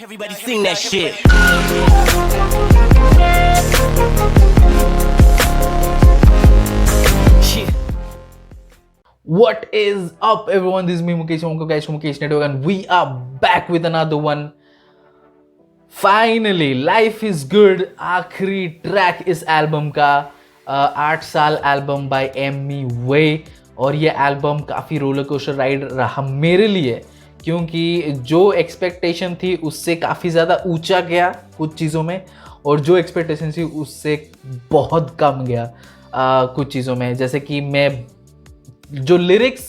Everybody sing that shit. What is up, everyone? This is me, Mukesh, from Mukesh Network, and we are back with another one. Finally, life is good. आखिरी track इस album का 8 साल album by Amy वे, और ये album काफ़ी roller coaster ride रहा मेरे लिए, क्योंकि जो एक्सपेक्टेशन थी उससे काफ़ी ज़्यादा ऊंचा गया कुछ चीज़ों में, और जो एक्सपेक्टेशन थी उससे बहुत कम गया कुछ चीज़ों में। जैसे कि मैं जो लिरिक्स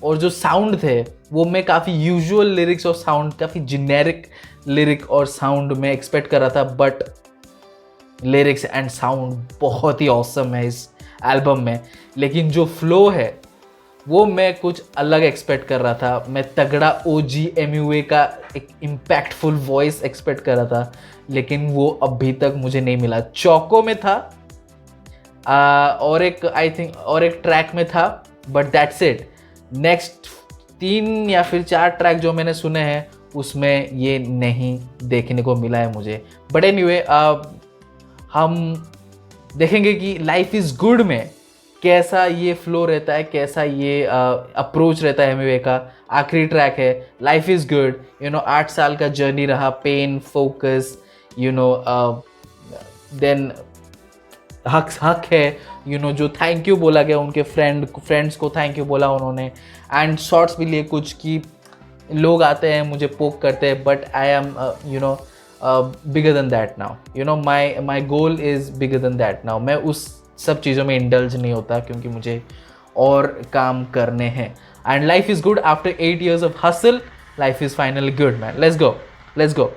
और जो साउंड थे वो मैं काफ़ी यूजुअल लिरिक्स और साउंड, काफ़ी जेनेरिक लिरिक और साउंड में एक्सपेक्ट कर रहा था, बट लिरिक्स एंड साउंड बहुत ही ऑसम है इस एल्बम में। लेकिन जो फ्लो है वो मैं कुछ अलग एक्सपेक्ट कर रहा था। मैं तगड़ा OG का एक इम्पैक्टफुल वॉइस एक्सपेक्ट कर रहा था, लेकिन वो अभी तक मुझे नहीं मिला। चौको में था और एक आई थिंक और एक ट्रैक में था, बट दैट्स इट। नेक्स्ट 3 या फिर 4 ट्रैक जो मैंने सुने हैं उसमें ये नहीं देखने को मिला है मुझे। बट एनीवे, हम देखेंगे कि लाइफ इज़ गुड में कैसा ये फ्लो रहता है, कैसा ये अप्रोच रहता है एमी का। आखिरी ट्रैक है लाइफ इज़ गुड, 8 साल का जर्नी रहा, पेन, फोकस, देन हक है, जो थैंक यू बोला गया, उनके फ्रेंड्स को थैंक यू बोला उन्होंने। एंड शॉर्ट्स भी लिए कुछ कि लोग आते हैं मुझे पोक करते हैं, but I am bigger than that now, my goal is bigger than that now. मैं उस सब चीज़ों में इंडल्ज नहीं होता, क्योंकि मुझे और काम करने हैं। And life is good after 8 years of hustle, life is finally good man. Let's go.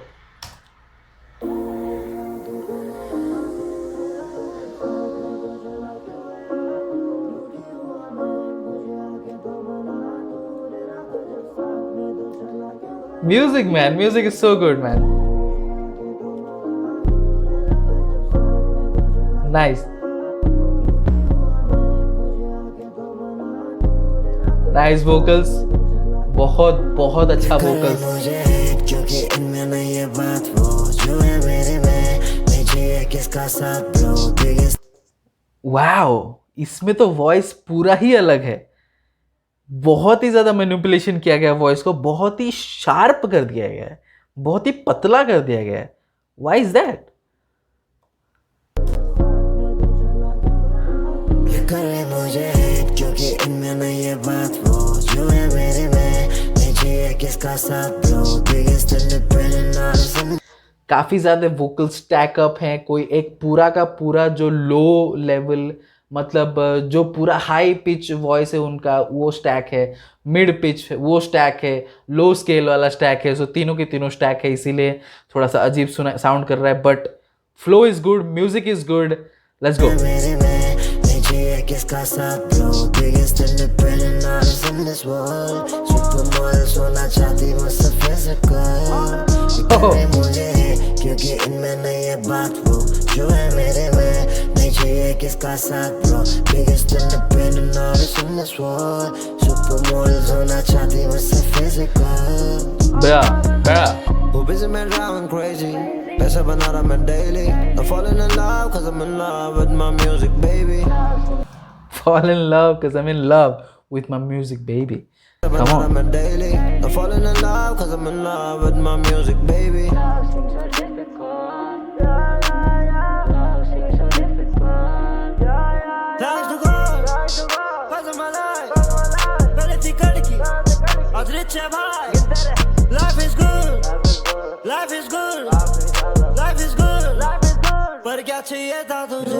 Music, man. Music is so good, man. Nice. Nice vocals. बहुत अच्छा vocals. क्योंकि इनमें नहीं है बात वो जो है मेरे में, नहीं चाहिए किसका साथ ब्रो। Wow, इसमें तो वॉइस पूरा ही अलग है। बहुत ही ज़्यादा मैनिपुलेशन किया गया वॉइस को, बहुत ही शार्प कर दिया गया है, बहुत ही पतला कर दिया गया है। Why is that? काफ़ी ज़्यादा वोकल स्टैकअप हैं। कोई एक पूरा का पूरा जो लो लेवल, मतलब जो पूरा हाई पिच वॉइस है उनका, वो स्टैक है, मिड पिच वो स्टैक है, लो स्केल वाला स्टैक है। सो तीनों के तीनों स्टैक है, इसीलिए थोड़ा सा अजीब साउंड कर रहा है, but flow is good, music is good. Let's go. क्योंकि इनमें नहीं है बात वो जो है मेरे में, नहीं चाहिए किसका साथ bro. Biggest independent artist in this world, super models होना चाहती मुझसे फिजिकल। बया वो busy man driving crazy, पैसा बना रहा मैं daily, I'm falling in love cause I'm in love with my music baby, fall in love cause I'm in love with my music baby. Come on. I'm falling in love cause I'm in love with my music baby. Life is good, life is good, life is good, पर क्या चाहिए था तुझे?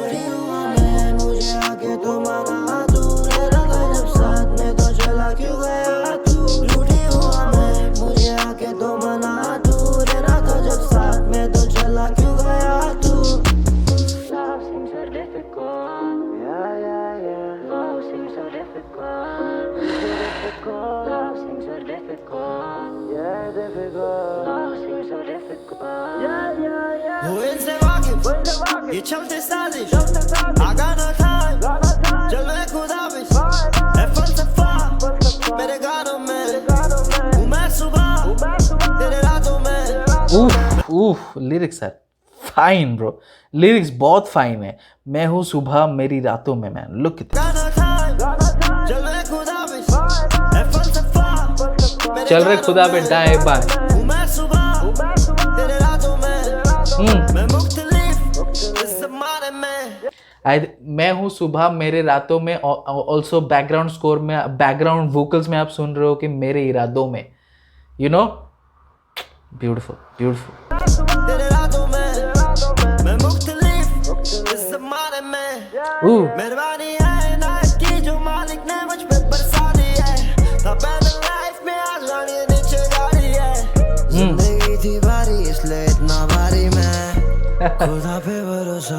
मैं मुझे आके तो मना तू, रहता जब साथ में तो चला क्यों गया तू? रूठी हुआ मैं, मुझे आके तो मना तू, रहता जब साथ में तो चला क्यों गया तू? Love seems so difficult, yeah. Love seems so difficult, love seems so difficult, yeah, difficult. Love seems so difficult, yeah. वो इनसे वाकिफ, ये चलते साजिश, I got no time, चल मैं खुदा भी, है फलसफा मेरे गानों में, हूँ मैं सुबह तेरे रातों में। उफ, lyrics are fine bro, lyrics बहुत फाइन है। मैं हूँ सुबह मेरी रातों में, मैन लुक इट, चल रहे खुदा पे दाएं बाएं। मैं हूँ सुबह मेरे रातों में, ऑल्सो बैकग्राउंड स्कोर में, बैकग्राउंड वोकल्स में आप सुन रहे हो कि मेरे इरादों में, यू नो, ब्यूटिफुल ब्यूटिफुल। खुदा पे भरोसा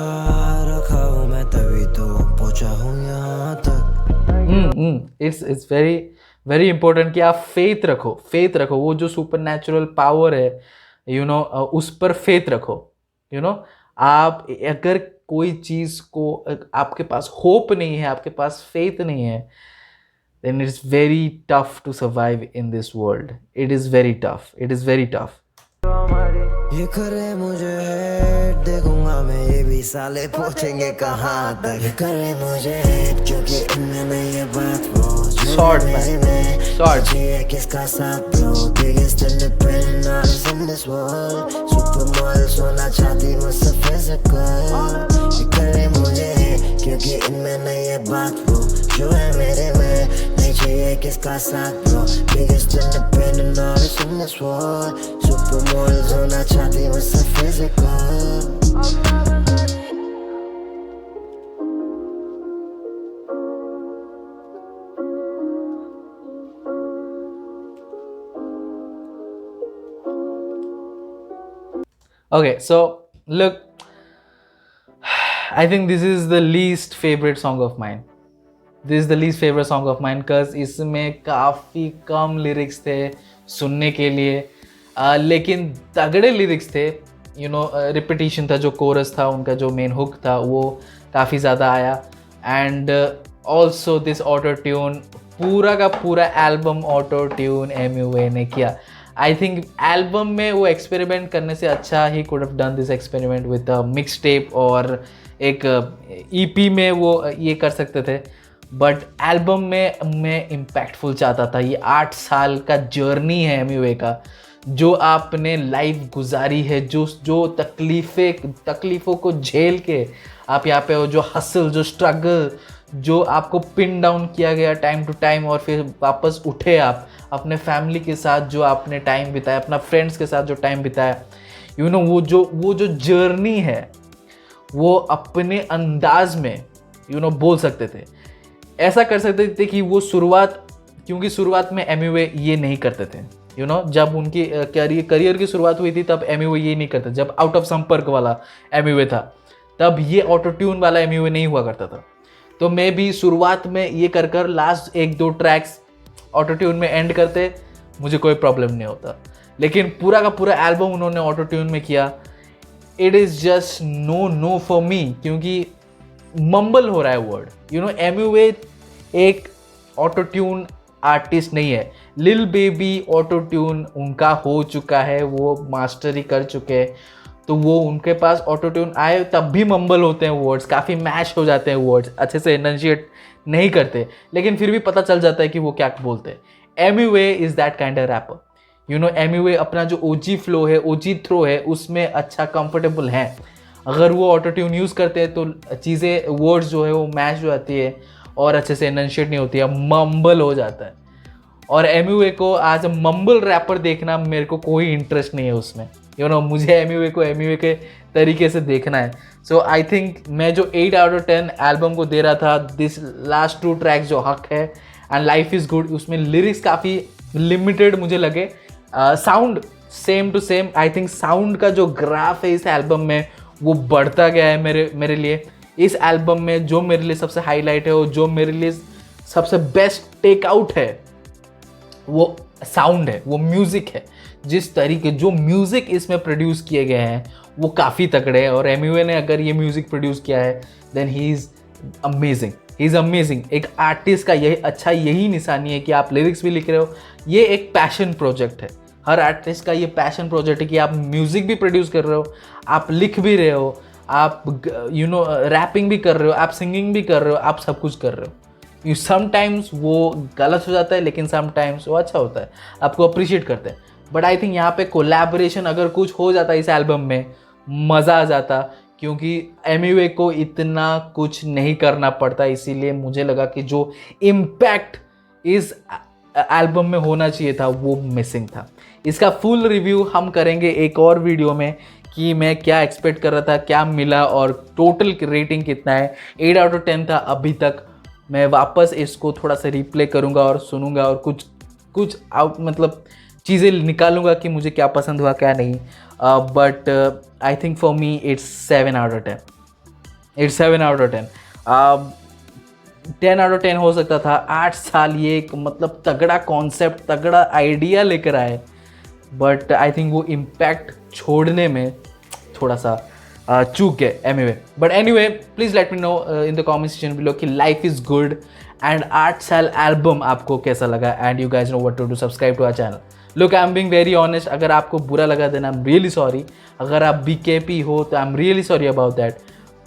रखा हूँ मैं, तभी तो पहुंचा हूँ यहाँ तक। इट्स वेरी वेरी इंपॉर्टेंट कि आप फेथ रखो, फेथ रखो, वो जो सुपर नेचुरल पावर है, यू नो, उस पर फेथ रखो, यू नो। आप अगर कोई चीज़ को, आपके पास होप नहीं है, आपके पास फेथ नहीं है, then it's very tough to survive in this world. It is very tough. It is very tough. ये करे मुझे हेट, देखूंगा मैं ये भी साले पहुंचेंगे कहाँ तक। ये करे मुझे हेट क्योंकि इनमें नहीं है बात वो Short man, short. ये किसका साथ bro, biggest independent artist in this world, supermodel सोना चांदी मुझसे physical। ये करे मुझे हेट क्योंकि इनमें नहीं है बात वो जो है मेरे में, नहीं चाहिए किसका साथ bro, biggest independent artist in this world, supermodel सोना चांदी मुझसे physical। Okay, so look, I think this is the least favorite song of mine. This is the least favorite song of mine because इसमें काफ़ी कम lyrics थे सुनने के लिए, लेकिन तगड़े लिरिक्स थे, यू नो। रिपीटिशन था, जो कोरस था उनका, जो मेन हुक था वो काफ़ी ज़्यादा आया। And also this auto tune, पूरा का पूरा एल्बम ऑटो ट्यून MUA ने किया। आई थिंक एल्बम में वो एक्सपेरिमेंट करने से अच्छा he could have done this experiment with mix tape, और एक EP में वो ये कर सकते थे, बट एल्बम में मैं इम्पैक्टफुल चाहता था। ये 8 साल का जर्नी है MUA का, जो आपने लाइफ गुजारी है, जो तकलीफ़ों को झेल के आप यहाँ पे हो, जो हसल, जो स्ट्रगल, जो आपको पिन डाउन किया गया टाइम टू टाइम, और फिर वापस उठे आप अपने फैमिली के साथ, जो आपने टाइम बिताया, अपना फ्रेंड्स के साथ जो टाइम बिताया, यू नो, वो जो जर्नी है, वो अपने अंदाज में, यू नो, बोल सकते थे, ऐसा कर सकते थे कि वो शुरुआत, क्योंकि शुरुआत में MUA ये नहीं करते थे, यू नो। जब उनकी करियर की शुरुआत हुई थी तब MUA ये नहीं करते, जब आउट ऑफ संपर्क वाला MUA था तब ये ऑटो ट्यून वाला MUA नहीं हुआ करता था। तो मैं भी शुरुआत में ये कर लास्ट 1-2 ट्रैक्स ऑटो ट्यून में एंड करते, मुझे कोई प्रॉब्लम नहीं होता। लेकिन पूरा का पूरा एल्बम उन्होंने ऑटो ट्यून में किया, it is just no for me, क्योंकि मम्बल हो रहा है वर्ड, यू नो। MUA एक ऑटो ट्यून आर्टिस्ट नहीं है। लिल बेबी ऑटो ट्यून उनका हो चुका है, वो मास्टरी कर चुके हैं, तो वो उनके पास ऑटो ट्यून आए तब भी मम्बल होते हैं वर्ड्स, काफ़ी मैश हो जाते हैं वर्ड्स, अच्छे से एनर्जिएट नहीं करते, लेकिन फिर भी पता चल जाता है कि वो क्या बोलते हैं। MUA is that kind of rapper, you know. MUA अपना जो OG फ्लो है, OG थ्रो है, उसमें अच्छा कंफर्टेबल है। अगर वो ऑटो ट्यून यूज़ करते हैं तो चीज़ें, वर्ड्स जो है वो मैश हो जाती है और अच्छे से एनर्जिएट नहीं होती है, मम्बल हो जाता है। और MUA को आज मम्बल रैपर देखना मेरे को कोई इंटरेस्ट नहीं है उसमें, यू नो। मुझे MUA को MUA के तरीके से देखना है। सो आई थिंक मैं जो 8 आउट ऑफ 10 एल्बम को दे रहा था, दिस लास्ट 2 ट्रैक्स जो हक है एंड लाइफ इज़ गुड, उसमें लिरिक्स काफ़ी लिमिटेड मुझे लगे। Sound same to same, I think sound का जो ग्राफ है इस एल्बम में वो बढ़ता गया है मेरे लिए। इस एल्बम में जो मेरे लिए सबसे हाईलाइट है और जो मेरे लिए सबसे बेस्ट टेक आउट है वो साउंड है, वो म्यूज़िक है। जिस तरीके जो म्यूज़िक इसमें प्रोड्यूस किए गए हैं वो काफ़ी तगड़े हैं, और MUA ने अगर ये म्यूज़िक प्रोड्यूस किया है then he is amazing, he is amazing. एक आर्टिस्ट का यही निशानी है कि आप लिरिक्स भी लिख रहे हो, ये एक पैशन प्रोजेक्ट है, हर आर्टिस्ट का ये पैशन प्रोजेक्ट है कि आप म्यूज़िक भी प्रोड्यूस कर रहे हो, आप लिख भी रहे हो, आप रैपिंग भी कर रहे हो, आप सिंगिंग भी कर रहे हो, आप सब कुछ कर रहे हो। समटाइम्स वो गलत हो जाता है, लेकिन समटाइम्स वो अच्छा होता है, आपको अप्रिशिएट करते हैं। बट आई थिंक यहाँ पे कोलैबोरेशन अगर कुछ हो जाता इस एल्बम में, मज़ा आ जाता, क्योंकि एमिवे को इतना कुछ नहीं करना पड़ता। इसीलिए मुझे लगा कि जो इम्पैक्ट इस एल्बम में होना चाहिए था वो मिसिंग था। इसका फुल रिव्यू हम करेंगे एक और वीडियो में कि मैं क्या एक्सपेक्ट कर रहा था, क्या मिला और टोटल रेटिंग कितना है। 8 आउट ऑफ 10 था अभी तक। मैं वापस इसको थोड़ा सा रिप्ले करूँगा और सुनूंगा और कुछ मतलब चीज़ें निकालूंगा कि मुझे क्या पसंद हुआ क्या नहीं। But I think for me it's 7 out of 10। It's 7 out of 10। 10 out of 10 हो सकता था। 8 साल ये एक मतलब तगड़ा कॉन्सेप्ट, तगड़ा आइडिया लेकर आए, बट आई थिंक वो इम्पैक्ट छोड़ने में थोड़ा सा चूक गए anyway. But anyway, please let me know in the comment section below कि लाइफ इज़ गुड एंड 8 साल एल्बम आपको कैसा लगा। And you guys know what to do, subscribe to our channel. Look, I am being very honest, अगर आपको बुरा लगा then I am really sorry. अगर आप BKP हो तो आई am really sorry about that,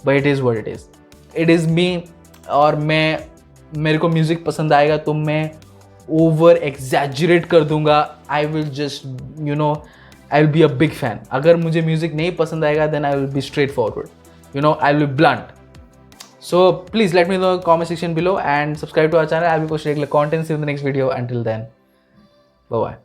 but it is what it is me. और मेरे को म्यूज़िक पसंद आएगा तो मैं ओवर एग्जैजरेट कर दूंगा। I will just I will be a big fan. अगर मुझे म्यूज़िक नहीं पसंद आएगा then I will be straightforward, I will be blunt. So please let me know in the comment section below and subscribe to our channel. I'll be posting regular content in the next video. Until then, bye bye.